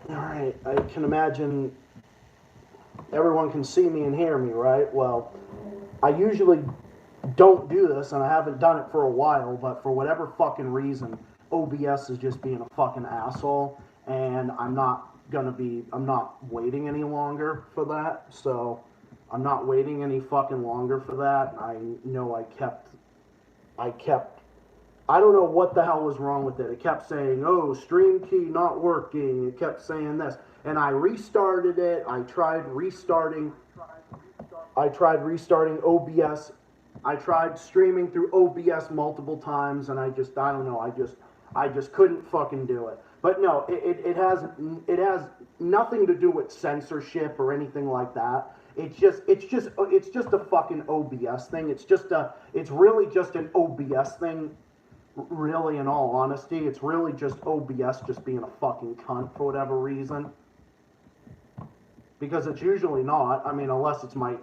Alright, I can imagine everyone can see me and hear me, right? Well, I usually don't do this, and I haven't done it for a while, but for whatever fucking reason, OBS is just being a fucking asshole, and I'm not waiting any longer for that, so I'm not waiting any fucking longer for that. I know I kept, I don't know what the hell was wrong with it. It kept saying, oh, stream key not working. It kept saying this. And I restarted it. I tried restarting OBS. I tried streaming through OBS multiple times, and I don't know, I just couldn't fucking do it. But no, it has nothing to do with censorship or anything like that. It's just a fucking OBS thing. It's really just an OBS thing. Really, in all honesty, it's really just OBS just being a fucking cunt for whatever reason, because it's usually not. I mean, unless it's my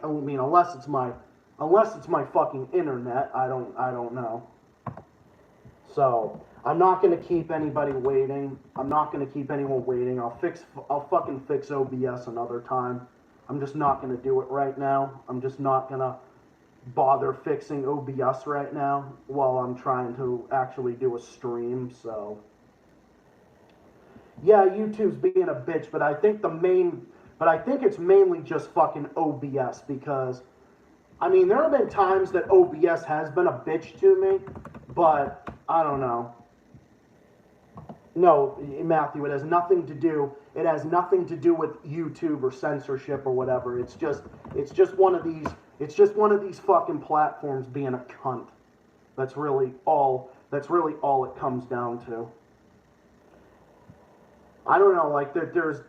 fucking internet. I don't know. So I'm not gonna keep anybody waiting. I'm not gonna keep anyone waiting. I'll fucking fix OBS another time. I'm just not gonna do it right now. I'm just not gonna bother fixing OBS right now while I'm trying to actually do a stream. So yeah, YouTube's being a bitch, but I think it's mainly just fucking OBS, because I mean, there have been times that OBS has been a bitch to me, but I don't know. No, Matthew, it has nothing to do. It has nothing to do with YouTube or censorship or whatever. It's just one of these. It's just one of these fucking platforms being a cunt. That's really all. That's really all it comes down to. I don't know. Like there's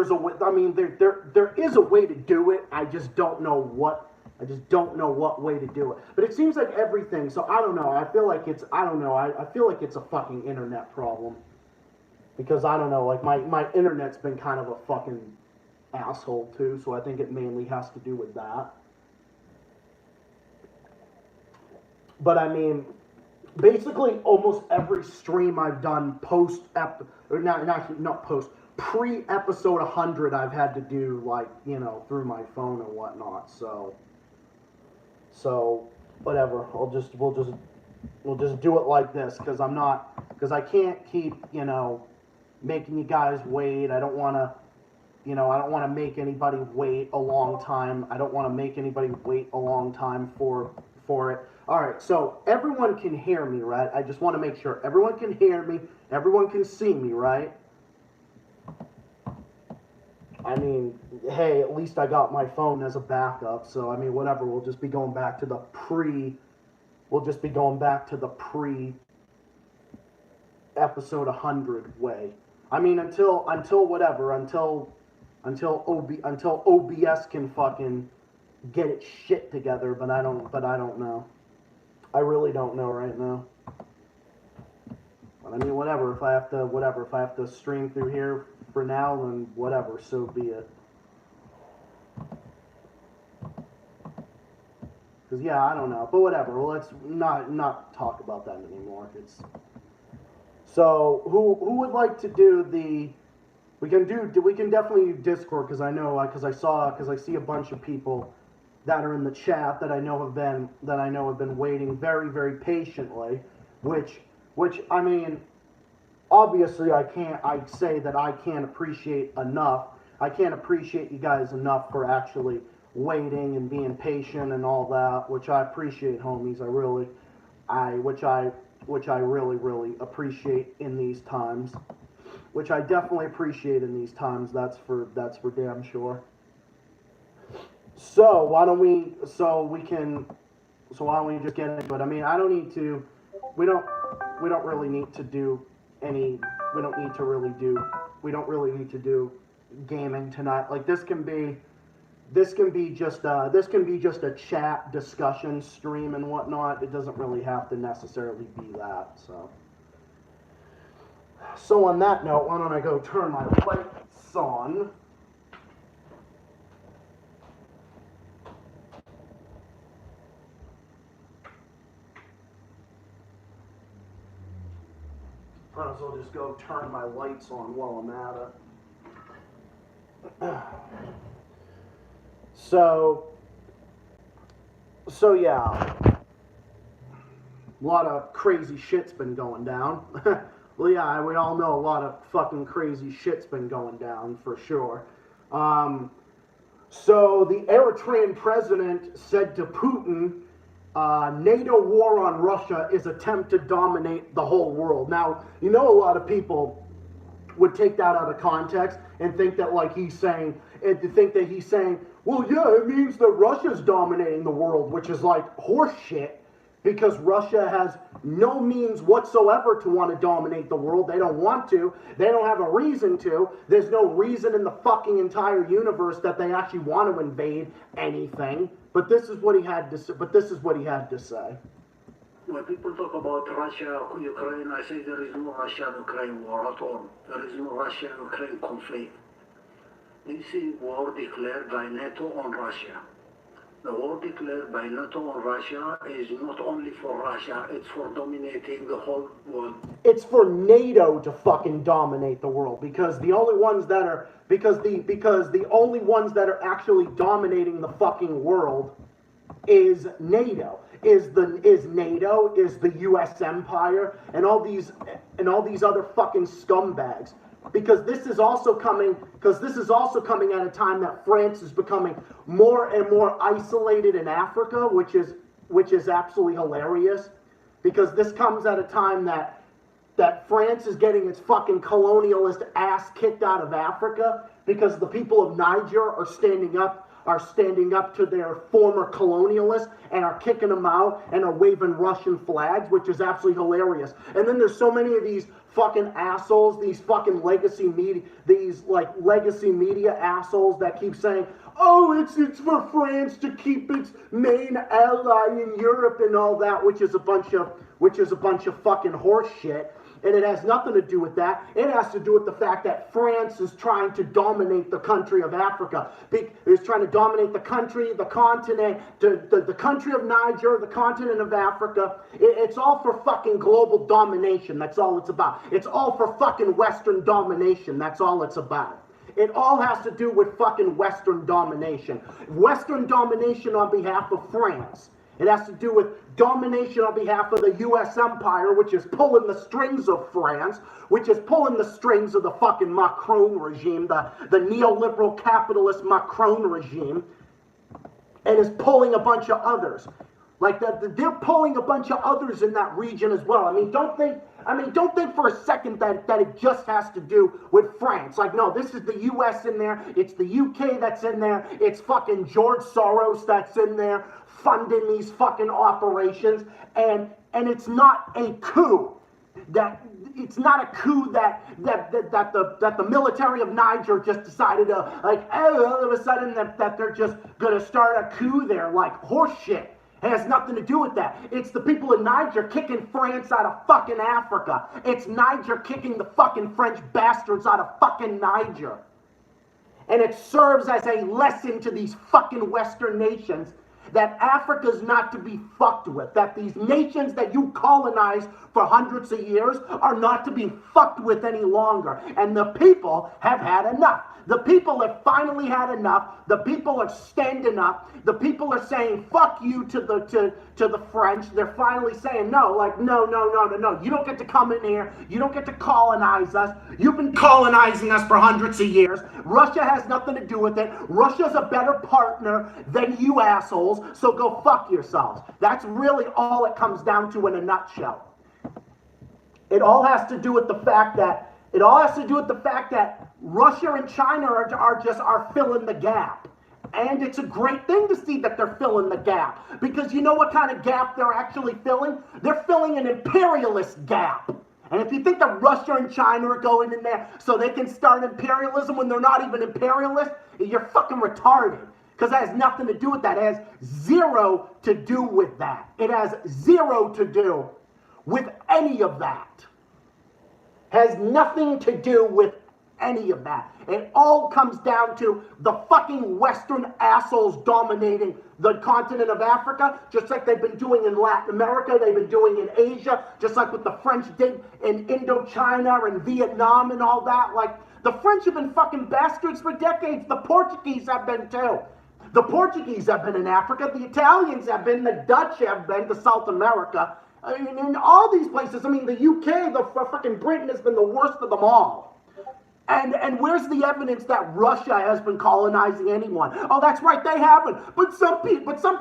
a way. I mean, there is a way to do it. I just don't know what. I just don't know what way to do it. But it seems like everything. So I don't know. I feel like it's. I don't know. I feel like it's a fucking internet problem, because I don't know. Like my internet's been kind of a fucking asshole too. So I think it mainly has to do with that. But I mean, basically almost every stream I've done post or not post pre episode 100, I've had to do, like, through my phone and whatnot. So whatever. We'll just do it like this, because I can't keep making you guys wait. I don't want to make anybody wait a long time. I don't want to make anybody wait a long time for it. All right, so everyone can hear me, right? I just want to make sure everyone can hear me, everyone can see me, right? I mean, hey, at least I got my phone as a backup, so I mean, whatever. We'll just be going back to the pre. We'll just be going back to the pre episode 100 way. I mean, until whatever, until OBS can fucking get its shit together, but I don't know. I really don't know right now. But I mean, whatever. If I have to stream through here for now, then whatever. So be it. Because yeah, I don't know. But whatever. Well, let's not talk about that anymore. It's so who would like to do the? We can definitely do Discord, because I know, because I see a bunch of people that are in the chat that I know have been waiting very, very patiently, which I mean, obviously I say that I can't appreciate enough. I can't appreciate you guys enough for actually waiting and being patient and all that, which I appreciate, homies. I which I really, really appreciate in these times. Which I definitely appreciate in these times. That's for damn sure. So why don't we? So we can. So why don't we just get into it? I mean, I don't need to. We don't. We don't really need to do any. We don't need to really do. We don't really need to do gaming tonight. Like this can be. This can be just a chat discussion stream and whatnot. It doesn't really have to necessarily be that. So on that note, why don't I go turn my lights on? Might as well just go turn my lights on while I'm at it. So yeah, a lot of crazy shit's been going down. Well, yeah, we all know a lot of fucking crazy shit's been going down for sure. So the Eritrean president said to Putin, NATO war on Russia is attempt to dominate the whole world. Now, you know, a lot of people would take that out of context and think that like he's saying, well, yeah, it means that Russia's dominating the world, which is like horse shit, because Russia has no means whatsoever to want to dominate the world. They don't want to. They don't have a reason to. There's no reason in the fucking entire universe that they actually want to invade anything. But this is what he had to say. When people talk about Russia, Ukraine, I say there is no Russia-Ukraine war at all. There is no Russia-Ukraine conflict. This is war declared by NATO on Russia. The war declared by NATO on Russia is not only for Russia, it's for dominating the whole world. It's for NATO to fucking dominate the world, because the only ones that are actually dominating the fucking world is NATO. Is NATO, is the US empire, and all these other fucking scumbags. Because this is also coming at a time that France is becoming more and more isolated in Africa, which is absolutely hilarious. Because this comes at a time that France is getting its fucking colonialist ass kicked out of Africa, because the people of Niger are standing up to their former colonialists and are kicking them out and are waving Russian flags, which is absolutely hilarious. And then there's so many of these fucking assholes, these fucking legacy media assholes that keep saying, oh, it's for France to keep its main ally in Europe and all that, which is a bunch of fucking horse shit. And it has nothing to do with that. It has to do with the fact that France is trying to dominate the country of Africa. It's trying to dominate the country, the continent, the country of Niger, the continent of Africa. It's all for fucking global domination. That's all it's about. It's all for fucking Western domination. That's all it's about. It all has to do with fucking Western domination. Western domination on behalf of France. It has to do with domination on behalf of the U.S. empire, which is pulling the strings of France, which is pulling the strings of the fucking Macron regime, the neoliberal capitalist Macron regime, and is pulling a bunch of others. Like they're pulling a bunch of others in that region as well. Don't think for a second that it just has to do with France. Like, no, this is the U.S. in there. It's the U.K. that's in there. It's fucking George Soros that's in there funding these fucking operations. And it's not a coup. It's not a coup that the military of Niger just decided to, like, all of a sudden that they're just gonna start a coup there, like horse shit. It has nothing to do with that. It's the people in Niger kicking France out of fucking Africa. It's Niger kicking the fucking French bastards out of fucking Niger. And it serves as a lesson to these fucking Western nations that Africa's not to be fucked with. That these nations that you colonized for hundreds of years are not to be fucked with any longer. And the people have had enough. The people have finally had enough. The people are standing up. The people are saying fuck you to the French. They're finally saying no, like no. You don't get to come in here. You don't get to colonize us. You've been colonizing us for hundreds of years. Russia has nothing to do with it. Russia's a better partner than you assholes, so go fuck yourselves. That's really all it comes down to in a nutshell. It all has to do with the fact that Russia and China are filling the gap. And it's a great thing to see that they're filling the gap. Because you know what kind of gap they're actually filling? They're filling an imperialist gap. And if you think that Russia and China are going in there so they can start imperialism when they're not even imperialist, you're fucking retarded. Because that has nothing to do with that. It has zero to do with that. It has zero to do with any of that. Has nothing to do with any of that. It all comes down to the fucking Western assholes dominating the continent of Africa, just like they've been doing in Latin America, they've been doing in Asia, just like what the French did in Indochina and Vietnam and all that. Like, The French have been fucking bastards for decades. The Portuguese have been too. The Portuguese have been in Africa. The Italians have been. The Dutch have been to South America. I mean, in all these places. I mean, the UK, the fucking Britain has been the worst of them all. And where's the evidence that Russia has been colonizing anyone? Oh, that's right, they haven't. But some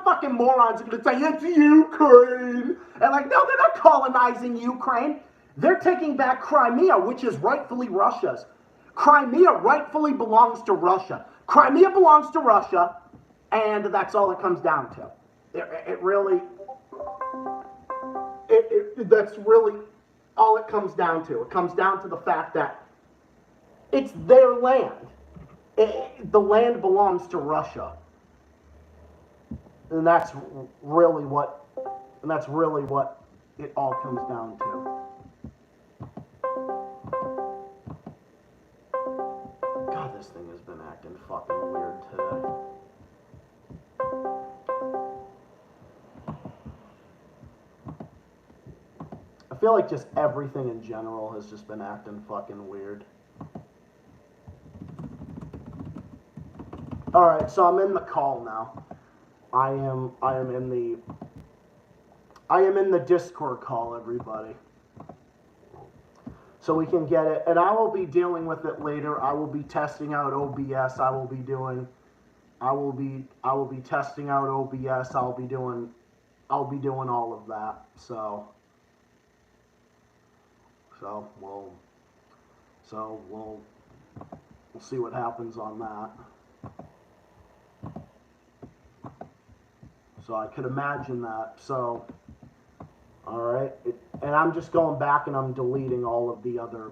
fucking morons are gonna say it's Ukraine. And like, no, they're not colonizing Ukraine. They're taking back Crimea, which is rightfully Russia's. Crimea rightfully belongs to Russia. Crimea belongs to Russia, and that's all it comes down to. That's really all it comes down to. It comes down to the fact that it's their land. The land belongs to Russia. And that's really what it all comes down to. God, this thing has been acting fucking weird today. I feel like just everything in general has just been acting fucking weird. Alright, so I'm in the call now. I am in the Discord call, everybody. So we can get it, and I will be dealing with it later. I will be testing out OBS. I will be testing out OBS. I'll be doing all of that. So we'll see what happens on that. So I could imagine that. So, all right. And I'm just going back and I'm deleting all of the other,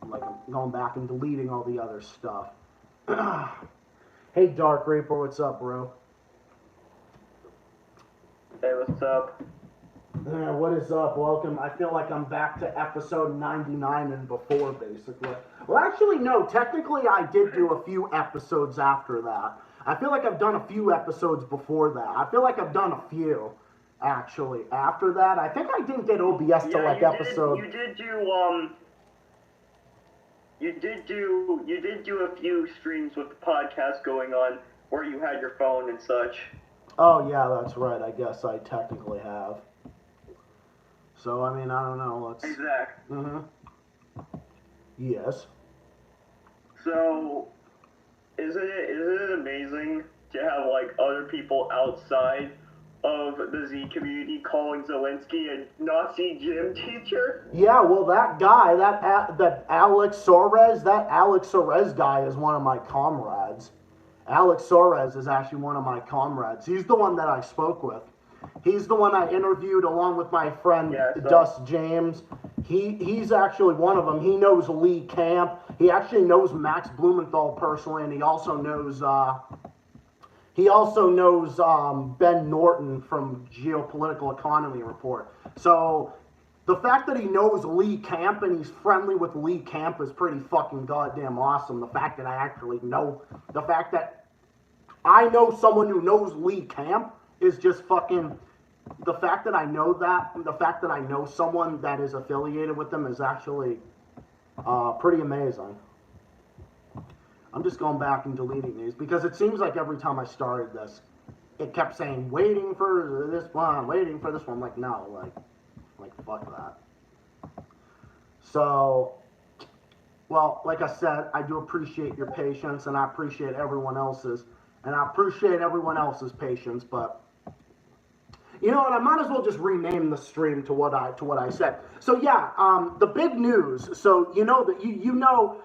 like I'm going back and deleting all the other stuff. Hey, Dark Reaper, what's up, bro? Hey, what's up? What is up? Welcome. I feel like I'm back to episode 99 and before, basically. Well, actually, no. Technically, I did do a few episodes after that. I feel like I've done a few episodes before that. I feel like I've done a few, actually, after that. I think I didn't get OBS till like episode... You did do a few streams with the podcast going on where you had your phone and such. Oh, yeah, that's right. I guess I technically have. So, I mean, I don't know. Let's... Exactly. Mm-hmm. Yes. So... Isn't it amazing to have, like, other people outside of the Z community calling Zelensky a Nazi gym teacher? Yeah, well, that guy, that Alex Soares guy is one of my comrades. Alex Soares is actually one of my comrades. He's the one that I spoke with. He's the one I interviewed along with my friend Dust James. He's actually one of them. He knows Lee Camp. He actually knows Max Blumenthal personally, and he also knows Ben Norton from Geopolitical Economy Report. So the fact that he knows Lee Camp and he's friendly with Lee Camp is pretty fucking goddamn awesome. The fact that I know someone who knows Lee Camp is just fucking... The fact that I know someone that is affiliated with them is actually pretty amazing. I'm just going back and deleting these because it seems like every time I started this, it kept saying, waiting for this one. I'm like, no, like fuck that. So, well, like I said, I do appreciate your patience and I appreciate everyone else's patience, but you know what? I might as well just rename the stream to what I said. So yeah, the big news. So you know that you know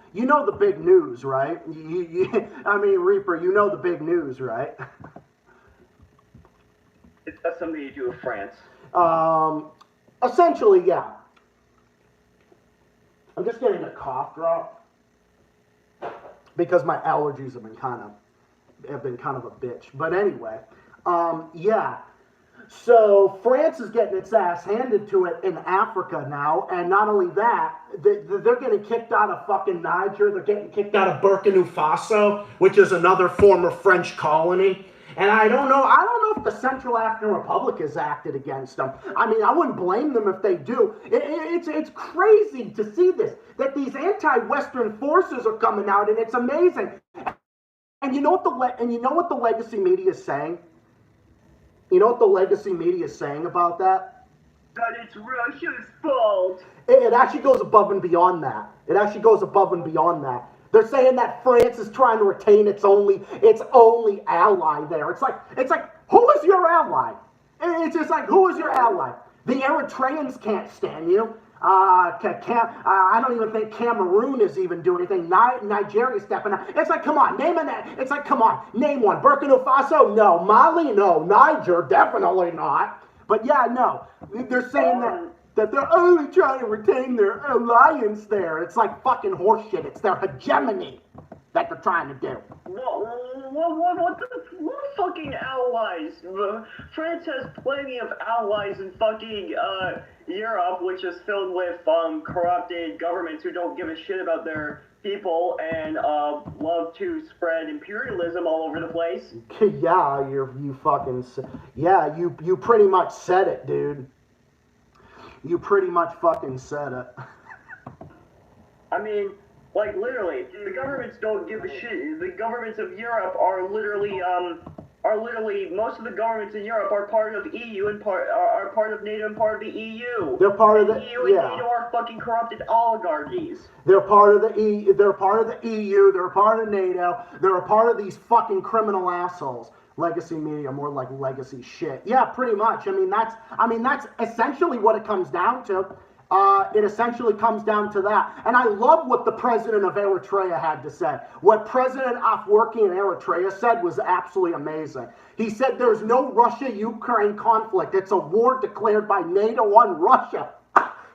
the big news, right? I mean, Reaper, you know the big news, right? It has something to do with France. Essentially, yeah. I'm just getting a cough drop because my allergies have been kind of a bitch. But anyway, yeah. So France is getting its ass handed to it in Africa now, and not only that, they're getting kicked out of fucking Niger. They're getting kicked out of Burkina Faso, which is another former French colony. And I don't know if the Central African Republic has acted against them. I mean, I wouldn't blame them if they do. It's crazy to see this, that these anti-Western forces are coming out, and it's amazing. And you know what the legacy media is saying? You know what the legacy media is saying about that? That it's Russia's fault. It actually goes above and beyond that. They're saying that France is trying to retain its only ally there. It's like who is your ally? It's just like, who is your ally? The Eritreans can't stand you. I don't even think Cameroon is even doing anything. Nigeria stepping up. It's like, come on, name one. Burkina Faso, no. Mali, no. Niger, definitely not. But yeah, no. They're saying that they're only trying to retain their alliance there. It's like fucking horseshit. It's their hegemony that they're trying to do. What fucking allies? France has plenty of allies in fucking Europe, which is filled with corrupted governments who don't give a shit about their people and love to spread imperialism all over the place. Yeah, you pretty much said it, dude. You pretty much fucking said it. I mean, like, literally, the governments don't give a shit. The governments of Europe are literally, most of the governments in Europe are part of EU and are part of NATO and part of the EU. They're part of the EU and NATO are fucking corrupted oligarchies. They're part of the EU. They're part of the EU. They're part of NATO. They're a part of these fucking criminal assholes. Legacy media, more like legacy shit. Yeah, pretty much. I mean, that's essentially what it comes down to. It essentially comes down to that. And I love what the president of Eritrea had to say. What President Afwerki in Eritrea said was absolutely amazing. He said there's no Russia-Ukraine conflict. It's a war declared by NATO on Russia.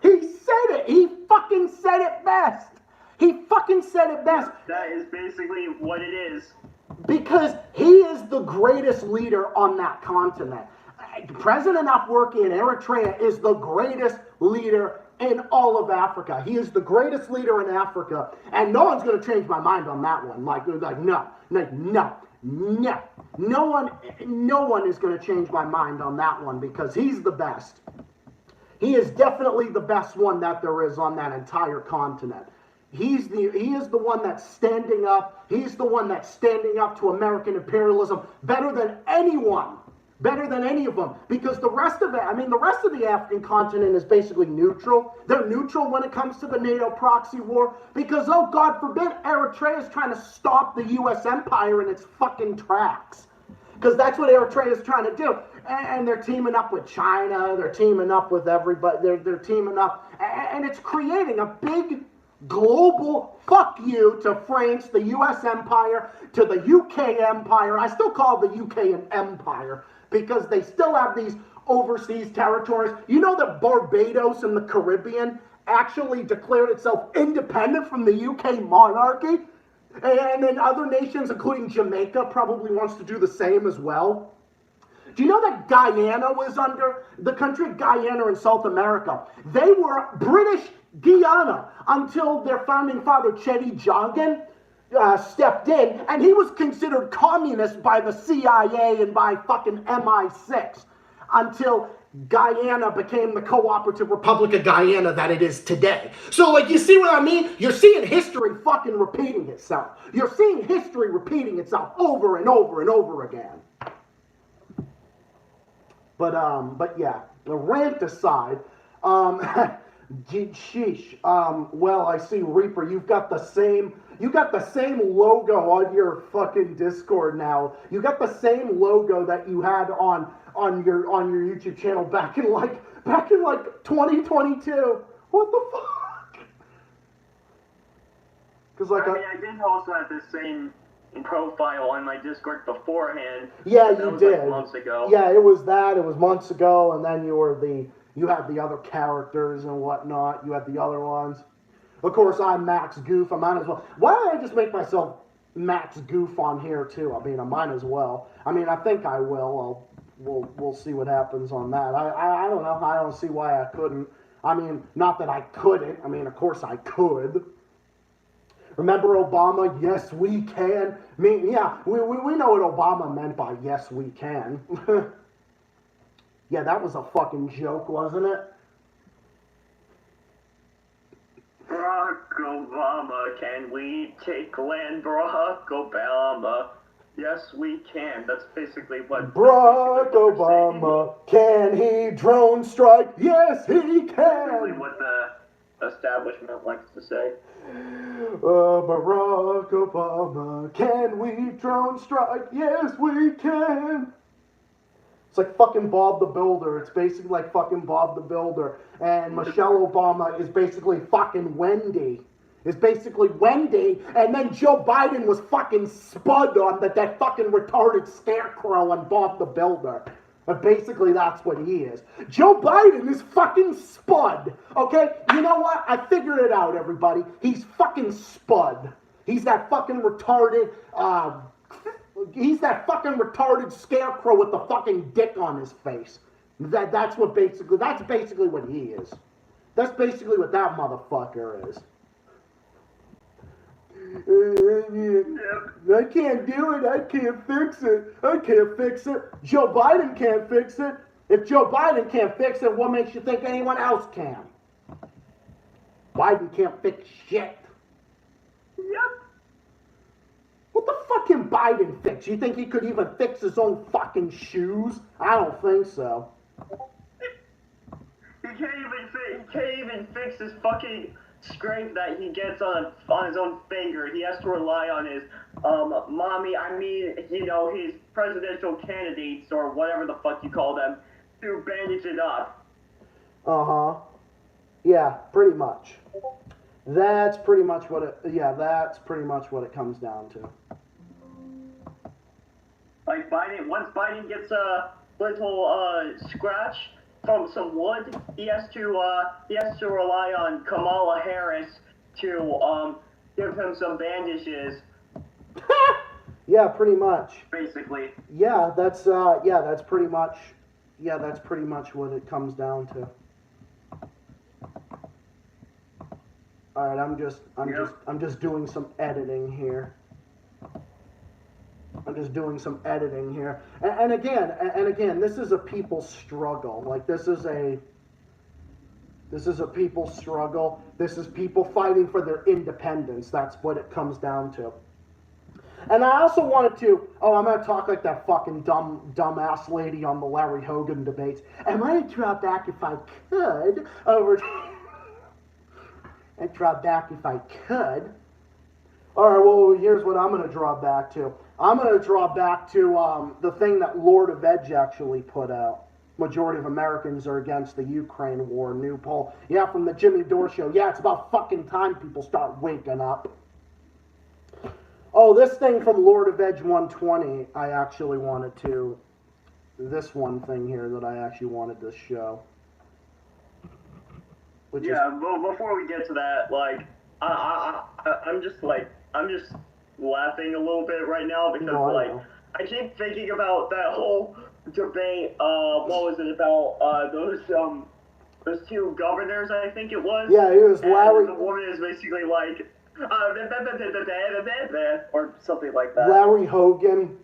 He said it. He fucking said it best. That is basically what it is. Because he is the greatest leader on that continent. President Afwerki in Eritrea is the greatest leader in all of Africa. He is the greatest leader in Africa, and no one's going to change my mind on that one. No one is going to change my mind on that one because he's the best. He is definitely the best one that there is on that entire continent. He is the one that's standing up. He's the one that's standing up to American imperialism better than anyone. Better than any of them. Because the rest of the African continent is basically neutral. They're neutral when it comes to the NATO proxy war. Because, oh God forbid, Eritrea is trying to stop the U.S. empire in its fucking tracks. Because that's what Eritrea is trying to do. And they're teaming up with China. They're teaming up with everybody. They're teaming up. And it's creating a big global fuck you to France, the U.S. empire, to the UK empire. I still call the UK an empire because they still have these overseas territories. You know that Barbados in the Caribbean actually declared itself independent from the UK monarchy? And then other nations, including Jamaica, probably wants to do the same as well. Do you know that Guyana was under, the country Guyana in South America? They were British Guyana until their founding father, Cheddi Jagan, stepped in, and he was considered communist by the CIA and by fucking MI6 until Guyana became the cooperative Republic of Guyana that it is today. So, like, you see what I mean? You're seeing history fucking repeating itself. You're seeing history repeating itself over and over and over again. But yeah, the rant aside, sheesh. Well, I see, Reaper, you've got the same logo on your fucking Discord now. You got the same logo that you had on your YouTube channel back in like 2022. What the fuck? Because I did also have the same profile on my Discord beforehand. Yeah, you did. Like months ago. Yeah, it was that. It was months ago, and then you had the other characters and whatnot. You had the other ones. Of course, I'm Max Goof. I might as well. Why don't I just make myself Max Goof on here too? I mean, I might as well. I mean, I think I will. We'll see what happens on that. I don't know. I don't see why I couldn't. I mean, not that I couldn't. I mean, of course I could. Remember Obama? Yes, we can. Yeah, we know what Obama meant by yes, we can. Yeah, that was a fucking joke, wasn't it? Barack Obama, can we take land? Barack Obama. Yes, we can. That's basically what... Barack Obama, can he drone strike? Yes, he Basically can. what the establishment likes to say. Barack Obama, can we drone strike? Yes, we can. It's like fucking Bob the Builder. It's basically like fucking Bob the Builder. And Michelle Obama is basically fucking Wendy. Is basically Wendy. And then Joe Biden was fucking Spud on that fucking retarded scarecrow on Bob the Builder. But basically that's what he is. Joe Biden is fucking Spud. Okay? You know what? I figured it out, everybody. He's fucking Spud. He's that fucking retarded, he's that fucking retarded scarecrow with the fucking dick on his face. That's basically what he is. That's basically what that motherfucker is. I can't do it. I can't fix it. I can't fix it. Joe Biden can't fix it. If Joe Biden can't fix it, what makes you think anyone else can? Biden can't fix shit. Yep. What the fuck can Biden fix? You think he could even fix his own fucking shoes? I don't think so. He can't even fix his fucking scrape that he gets on his own finger. He has to rely on his his presidential candidates or whatever the fuck you call them to bandage it up. Uh-huh. Yeah, pretty much. That's pretty much what it comes down to. Like once Biden gets a little scratch from some wood, he has to rely on Kamala Harris to give him some bandages. Yeah, pretty much. Basically. Yeah, that's pretty much what it comes down to. All right, I'm just doing some editing here. And again, this is a people's struggle. Like this is a people's struggle. This is people fighting for their independence. That's what it comes down to. And I also wanted to, I'm going to talk like that fucking dumbass lady on the Larry Hogan debates. I'm going to draw back if I could over... I'd draw back if I could. All right, well, here's what I'm going to draw back to. I'm going to draw back to the thing that Lord of Edge actually put out. Majority of Americans are against the Ukraine war. New poll. Yeah, from the Jimmy Dore show. Yeah, it's about fucking time people start waking up. Oh, this thing from Lord of Edge 120, I actually wanted to... This one thing here that I actually wanted to show. Before we get to that, like, I'm just laughing a little bit right now because I keep thinking about that whole debate. What was it about? Those two governors, I think it was. Yeah, it was Larry. The woman is basically like, or something like that. Larry Hogan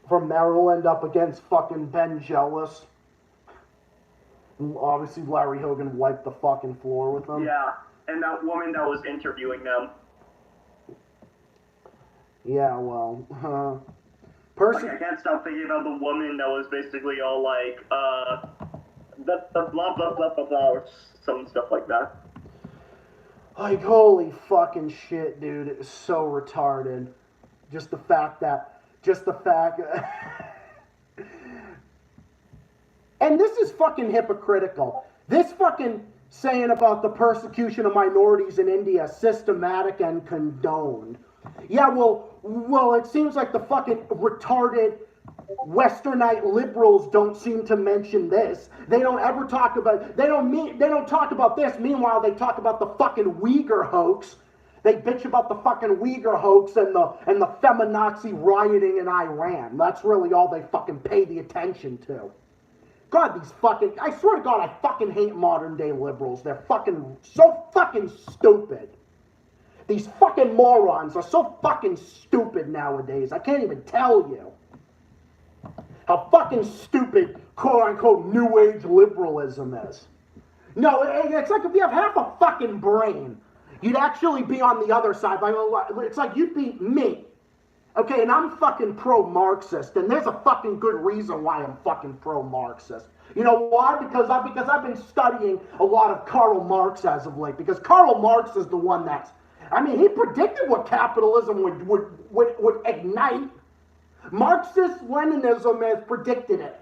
from Maryland up against fucking Ben Jealous. Obviously, Larry Hogan wiped the fucking floor with them. Yeah, and that woman that was interviewing them. Yeah, well, I can't stop thinking about the woman that was basically all like, blah, blah, blah, blah, blah, blah, or some stuff like that. Like, holy fucking shit, dude. It was so retarded. Just the fact. And this is fucking hypocritical. This fucking saying about the persecution of minorities in India systematic and condoned. Yeah, well, it seems like the fucking retarded Westernite liberals don't seem to mention this. They don't ever talk about. They don't talk about this. Meanwhile, they talk about the fucking Uyghur hoax. They bitch about the fucking Uyghur hoax and the feminazi rioting in Iran. That's really all they fucking pay the attention to. God, I swear to God, I fucking hate modern day liberals. They're fucking so fucking stupid. These fucking morons are so fucking stupid nowadays. I can't even tell you how fucking stupid, quote-unquote, New Age liberalism is. No, it's like if you have half a fucking brain, you'd actually be on the other side. It's like you'd be me. Okay, and I'm fucking pro-Marxist, and there's a fucking good reason why I'm fucking pro-Marxist. You know why? Because I've been studying a lot of Karl Marx as of late. Because Karl Marx is the one that's, I mean, he predicted what capitalism would ignite. Marxist-Leninism has predicted it.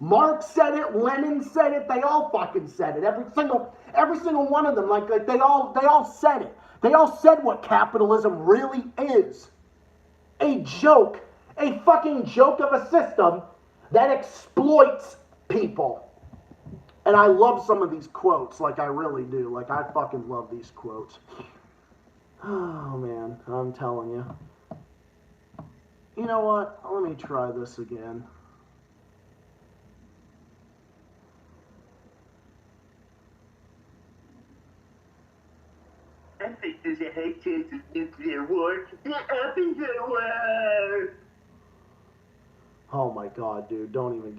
Marx said it, Lenin said it, they all fucking said it. Every single one of them, like they all said it. They all said what capitalism really is. A joke, a fucking joke of a system that exploits people. And I love some of these quotes, like I really do. Like I fucking love these quotes. Oh man, I'm telling you. You know what? Let me try this again. I think there's a high chance of nuclear war. The opposite war. Oh my god, dude, don't even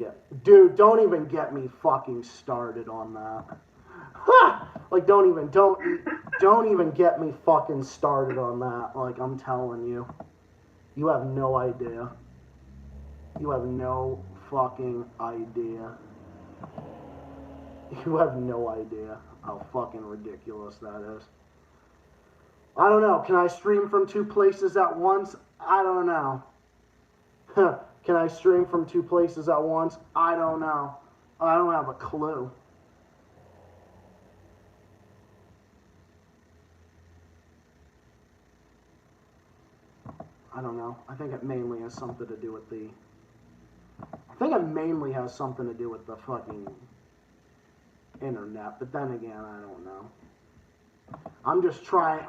get me fucking started on that. Ha! Like don't even get me fucking started on that. Like I'm telling you. You have no idea. You have no fucking idea. You have no idea how fucking ridiculous that is. I don't know. Can I stream from two places at once? I don't know. Can I stream from two places at once? I don't know. I don't have a clue. I don't know. I think it mainly has something to do with the... I think it mainly has something to do with the fucking internet. But then again, I don't know. I'm just trying...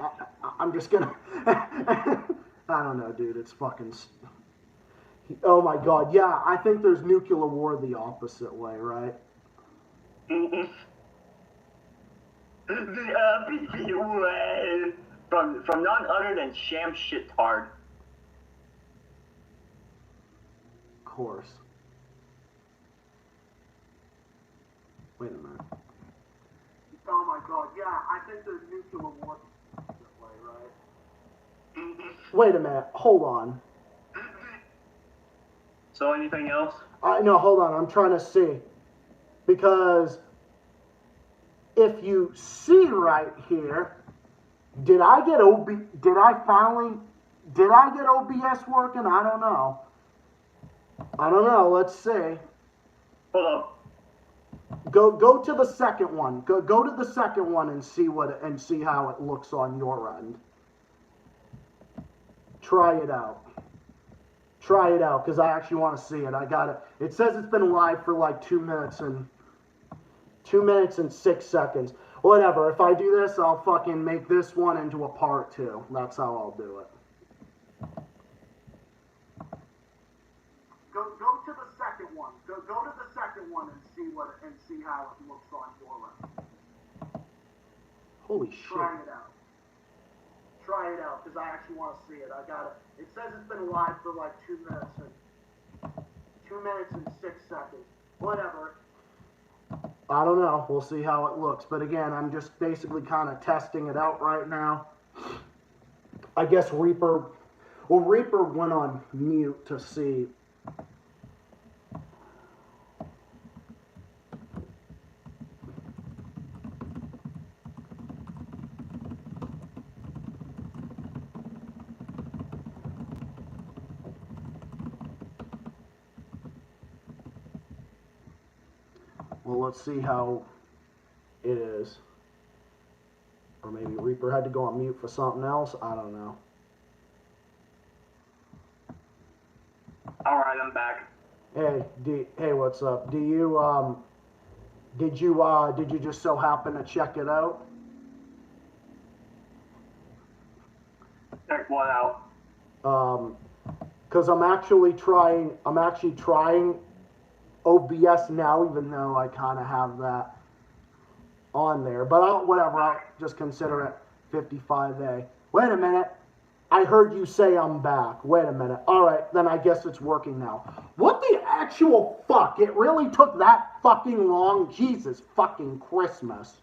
I'm just gonna... I don't know, dude. It's fucking... Oh my god. Yeah, I think there's nuclear war the opposite way, right? The opposite way. From none other than Sham Shittard. Of course. Wait a minute. Oh my god, yeah, I think there's nuclear war that way, right? Wait a minute, hold on. So anything else? No, hold on, I'm trying to see. Because if you see right here, did I get OBS working? I don't know. Let's see. Hold up. Go to the second one. Go to the second one and see how it looks on your end. Try it out. Try it out, because I actually want to see it. I got it. It says it's been live for like 2 minutes and 6 seconds. Whatever. If I do this, I'll fucking make this one into a part 2. That's how I'll do it. Go to the second one. Go to the second one and see how it looks on your end. Holy shit. Try it out, because I actually want to see it. I got it. It says it's been live for like 2 minutes and 6 seconds. Whatever. I don't know. We'll see how it looks. But again, I'm just basically kind of testing it out right now. I guess Reaper went on mute to see. Well, let's see how it is. Or maybe Reaper had to go on mute for something else. I don't know. All right, I'm back. Hey, what's up? Did you just so happen to check it out? Check one out. Because I'm actually trying OBS now, even though I kind of have that on there. But whatever, I'll just consider it 55A. Wait a minute. I heard you say I'm back. Wait a minute. Alright, then I guess it's working now. What the actual fuck? It really took that fucking long? Jesus fucking Christmas.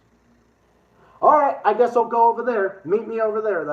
Alright, I guess I'll go over there. Meet me over there then.